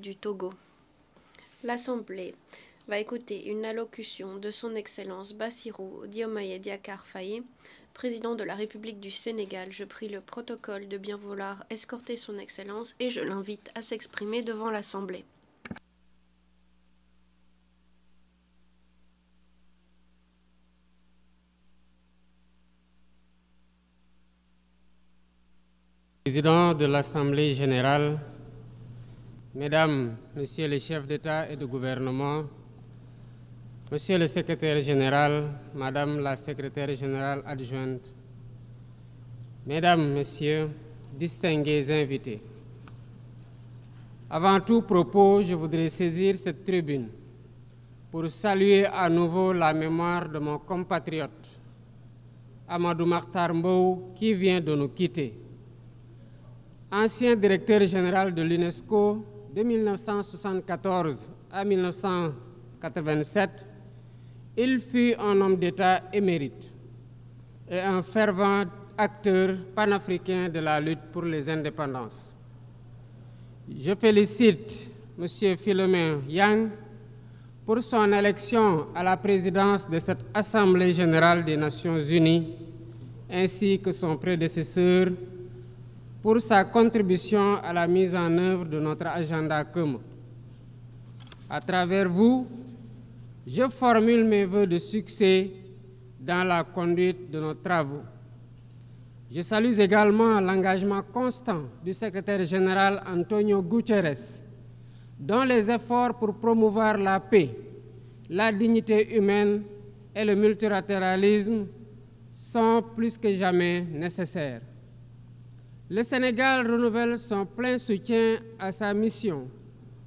République du Togo. L'Assemblée va écouter une allocution de son Excellence Bassirou Diomaye Diakhar Faye, président de la République du Sénégal. Je prie le protocole de bien vouloir escorter son Excellence et je l'invite à s'exprimer devant l'Assemblée. Président de l'Assemblée générale, Mesdames, Messieurs les chefs d'État et de gouvernement, Monsieur le secrétaire général, Madame la secrétaire générale adjointe, Mesdames, Messieurs, distingués invités. Avant tout propos, je voudrais saisir cette tribune pour saluer à nouveau la mémoire de mon compatriote, Amadou Makhtar Mbow, qui vient de nous quitter. Ancien directeur général de l'UNESCO de 1974 à 1987, il fut un homme d'État émérite et un fervent acteur panafricain de la lutte pour les indépendances. Je félicite M. Philomène Yang pour son élection à la présidence de cette Assemblée générale des Nations unies, ainsi que son prédécesseur pour sa contribution à la mise en œuvre de notre agenda commun. À travers vous, je formule mes vœux de succès dans la conduite de nos travaux. Je salue également l'engagement constant du secrétaire général Antonio Guterres, dont les efforts pour promouvoir la paix, la dignité humaine et le multilatéralisme sont plus que jamais nécessaires. Le Sénégal renouvelle son plein soutien à sa mission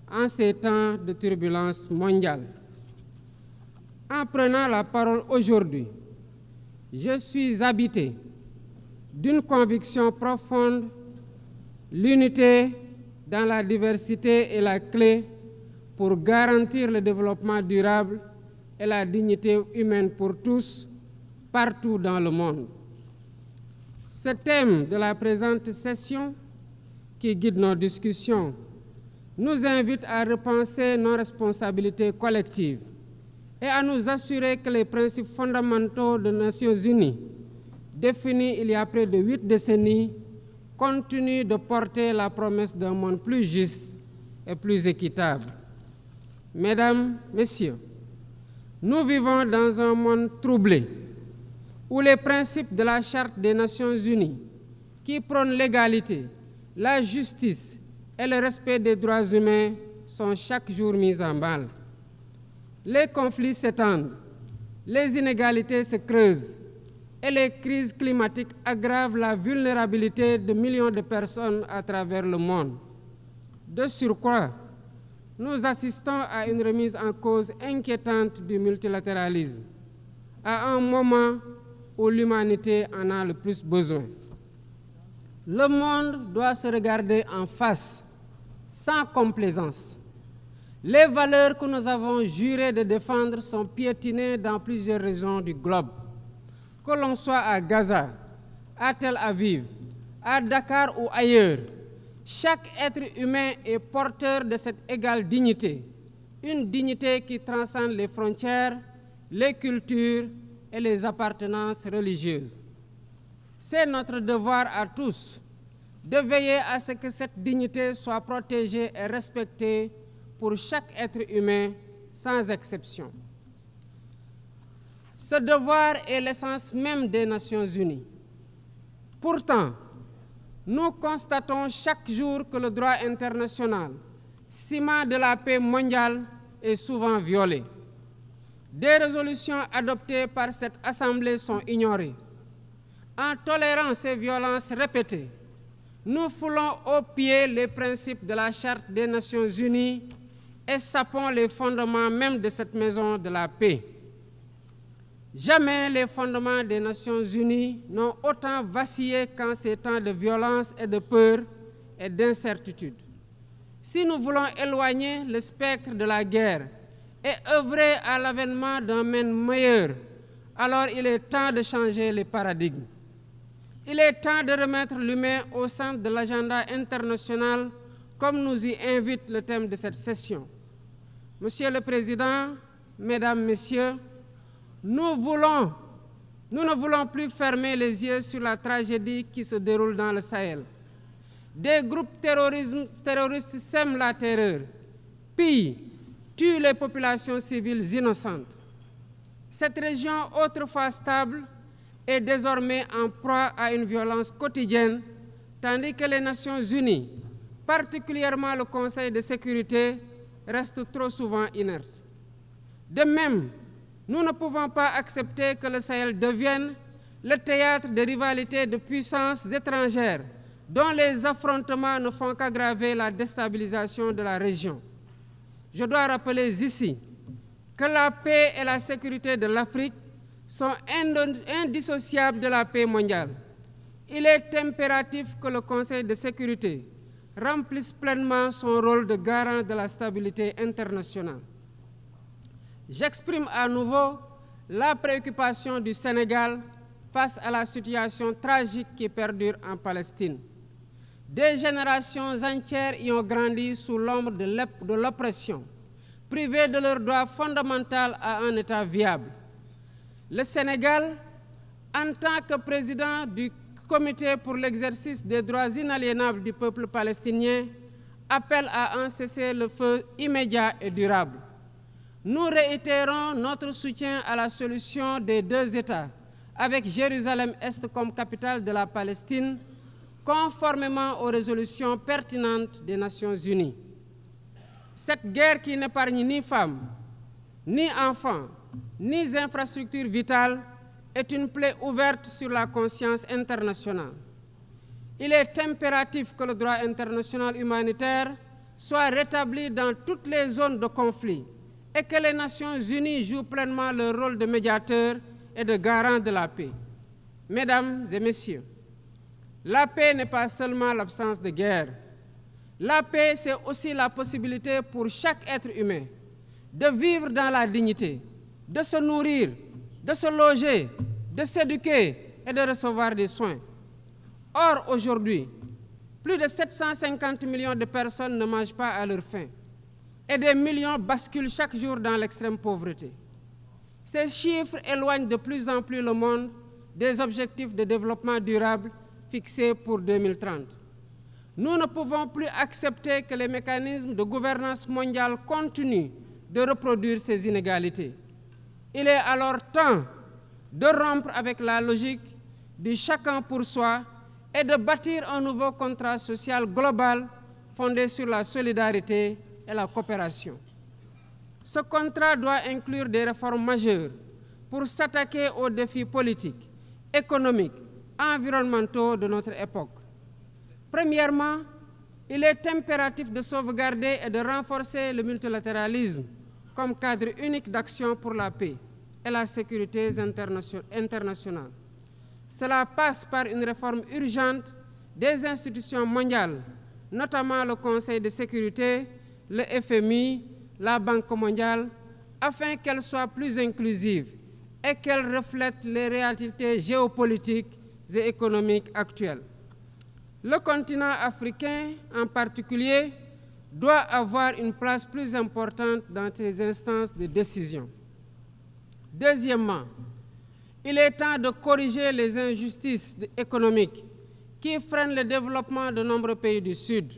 en ces temps de turbulence mondiale. En prenant la parole aujourd'hui, je suis habité d'une conviction profonde: l'unité dans la diversité est la clé pour garantir le développement durable et la dignité humaine pour tous, partout dans le monde. Ce thème de la présente session, qui guide nos discussions, nous invite à repenser nos responsabilités collectives et à nous assurer que les principes fondamentaux des Nations unies, définis il y a près de 8 décennies, continuent de porter la promesse d'un monde plus juste et plus équitable. Mesdames, Messieurs, nous vivons dans un monde troublé, où les principes de la Charte des Nations unies, qui prônent l'égalité, la justice et le respect des droits humains, sont chaque jour mis en mal. Les conflits s'étendent, les inégalités se creusent et les crises climatiques aggravent la vulnérabilité de millions de personnes à travers le monde. De surcroît, nous assistons à une remise en cause inquiétante du multilatéralisme, à un moment où l'humanité en a le plus besoin. Le monde doit se regarder en face, sans complaisance. Les valeurs que nous avons juré de défendre sont piétinées dans plusieurs régions du globe. Que l'on soit à Gaza, à Tel Aviv, à Dakar ou ailleurs, chaque être humain est porteur de cette égale dignité, une dignité qui transcende les frontières, les cultures et les appartenances religieuses. C'est notre devoir à tous de veiller à ce que cette dignité soit protégée et respectée pour chaque être humain, sans exception. Ce devoir est l'essence même des Nations unies. Pourtant, nous constatons chaque jour que le droit international, ciment de la paix mondiale, est souvent violé. Des résolutions adoptées par cette Assemblée sont ignorées. En tolérant ces violences répétées, nous foulons aux pieds les principes de la Charte des Nations unies et sapons les fondements même de cette maison de la paix. Jamais les fondements des Nations unies n'ont autant vacillé qu'en ces temps de violence et de peur et d'incertitude. Si nous voulons éloigner le spectre de la guerre et œuvrer à l'avènement d'un monde meilleur, alors il est temps de changer les paradigmes. Il est temps de remettre l'humain au centre de l'agenda international comme nous y invite le thème de cette session. Monsieur le Président, Mesdames, Messieurs, nous ne voulons plus fermer les yeux sur la tragédie qui se déroule dans le Sahel. Des groupes terroristes sèment la terreur, pillent, tuent les populations civiles innocentes. Cette région, autrefois stable, est désormais en proie à une violence quotidienne, tandis que les Nations Unies, particulièrement le Conseil de sécurité, restent trop souvent inertes. De même, nous ne pouvons pas accepter que le Sahel devienne le théâtre de rivalités de puissances étrangères dont les affrontements ne font qu'aggraver la déstabilisation de la région. Je dois rappeler ici que la paix et la sécurité de l'Afrique sont indissociables de la paix mondiale. Il est impératif que le Conseil de sécurité remplisse pleinement son rôle de garant de la stabilité internationale. J'exprime à nouveau la préoccupation du Sénégal face à la situation tragique qui perdure en Palestine. Des générations entières y ont grandi sous l'ombre de l'oppression, privées de leur droit fondamental à un État viable. Le Sénégal, en tant que président du Comité pour l'exercice des droits inaliénables du peuple palestinien, appelle à un cessez-le-feu immédiat et durable. Nous réitérons notre soutien à la solution des deux États, avec Jérusalem-Est comme capitale de la Palestine, conformément aux résolutions pertinentes des Nations Unies. Cette guerre qui n'épargne ni femmes, ni enfants, ni infrastructures vitales est une plaie ouverte sur la conscience internationale. Il est impératif que le droit international humanitaire soit rétabli dans toutes les zones de conflit et que les Nations Unies jouent pleinement leur rôle de médiateur et de garant de la paix. Mesdames et Messieurs, la paix n'est pas seulement l'absence de guerre. La paix, c'est aussi la possibilité pour chaque être humain de vivre dans la dignité, de se nourrir, de se loger, de s'éduquer et de recevoir des soins. Or, aujourd'hui, plus de 750 millions de personnes ne mangent pas à leur faim et des millions basculent chaque jour dans l'extrême pauvreté. Ces chiffres éloignent de plus en plus le monde des objectifs de développement durable fixés pour 2030. Nous ne pouvons plus accepter que les mécanismes de gouvernance mondiale continuent de reproduire ces inégalités. Il est alors temps de rompre avec la logique du chacun pour soi et de bâtir un nouveau contrat social global fondé sur la solidarité et la coopération. Ce contrat doit inclure des réformes majeures pour s'attaquer aux défis politiques, économiques, environnementaux de notre époque. Premièrement, il est impératif de sauvegarder et de renforcer le multilatéralisme comme cadre unique d'action pour la paix et la sécurité internationale. Cela passe par une réforme urgente des institutions mondiales, notamment le Conseil de sécurité, le FMI, la Banque mondiale, afin qu'elles soient plus inclusives et qu'elles reflètent les réalités géopolitiques et économiques actuelles. Le continent africain, en particulier, doit avoir une place plus importante dans ces instances de décision. Deuxièmement, il est temps de corriger les injustices économiques qui freinent le développement de nombreux pays du Sud.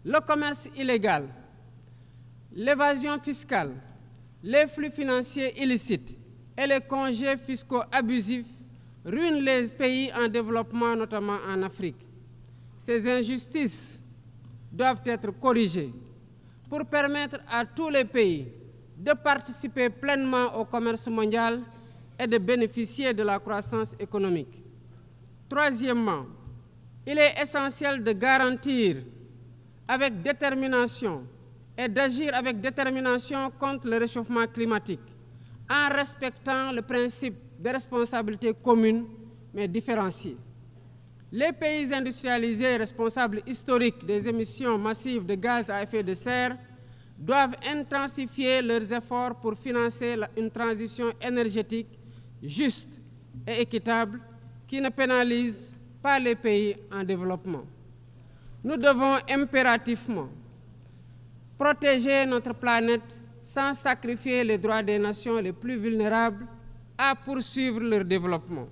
Le commerce illégal, l'évasion fiscale, les flux financiers illicites et les congés fiscaux abusifs ruinent les pays en développement, notamment en Afrique. Ces injustices doivent être corrigées pour permettre à tous les pays de participer pleinement au commerce mondial et de bénéficier de la croissance économique. Troisièmement, il est essentiel de garantir avec détermination et d'agir avec détermination contre le réchauffement climatique en respectant le principe de responsabilité commune mais différenciée. Les pays industrialisés responsables historiques des émissions massives de gaz à effet de serre doivent intensifier leurs efforts pour financer une transition énergétique juste et équitable qui ne pénalise pas les pays en développement. nous devons impérativement protéger notre planète sans sacrifier les droits des nations les plus vulnérables à poursuivre leur développement.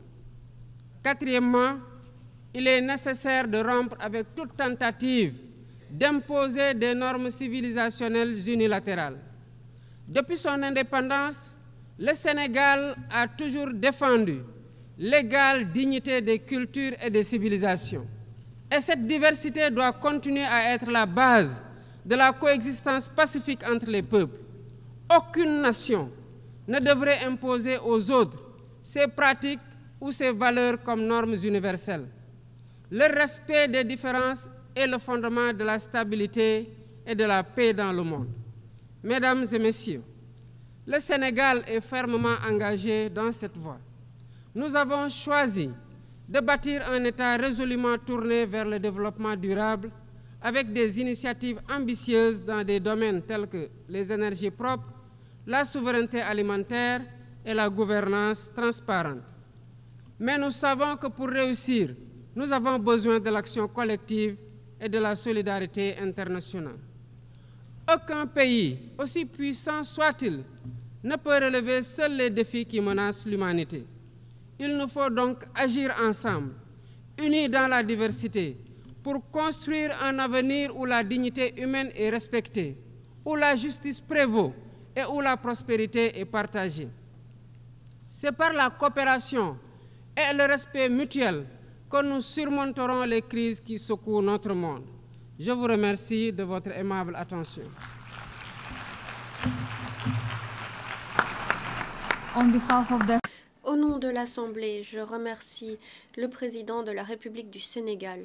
Quatrièmement, il est nécessaire de rompre avec toute tentative d'imposer des normes civilisationnelles unilatérales. Depuis son indépendance, le Sénégal a toujours défendu l'égale dignité des cultures et des civilisations. Et cette diversité doit continuer à être la base de la coexistence pacifique entre les peuples. Aucune nation ne devrait imposer aux autres ses pratiques ou ses valeurs comme normes universelles. Le respect des différences est le fondement de la stabilité et de la paix dans le monde. Mesdames et messieurs, le Sénégal est fermement engagé dans cette voie. Nous avons choisi de bâtir un État résolument tourné vers le développement durable avec des initiatives ambitieuses dans des domaines tels que les énergies propres, la souveraineté alimentaire et la gouvernance transparente. Mais nous savons que pour réussir, nous avons besoin de l'action collective et de la solidarité internationale. Aucun pays, aussi puissant soit-il, ne peut relever seuls les défis qui menacent l'humanité. Il nous faut donc agir ensemble, unis dans la diversité, pour construire un avenir où la dignité humaine est respectée, où la justice prévaut et où la prospérité est partagée. C'est par la coopération et le respect mutuel que nous surmonterons les crises qui secouent notre monde. Je vous remercie de votre aimable attention. Au nom de l'Assemblée, je remercie le président de la République du Sénégal.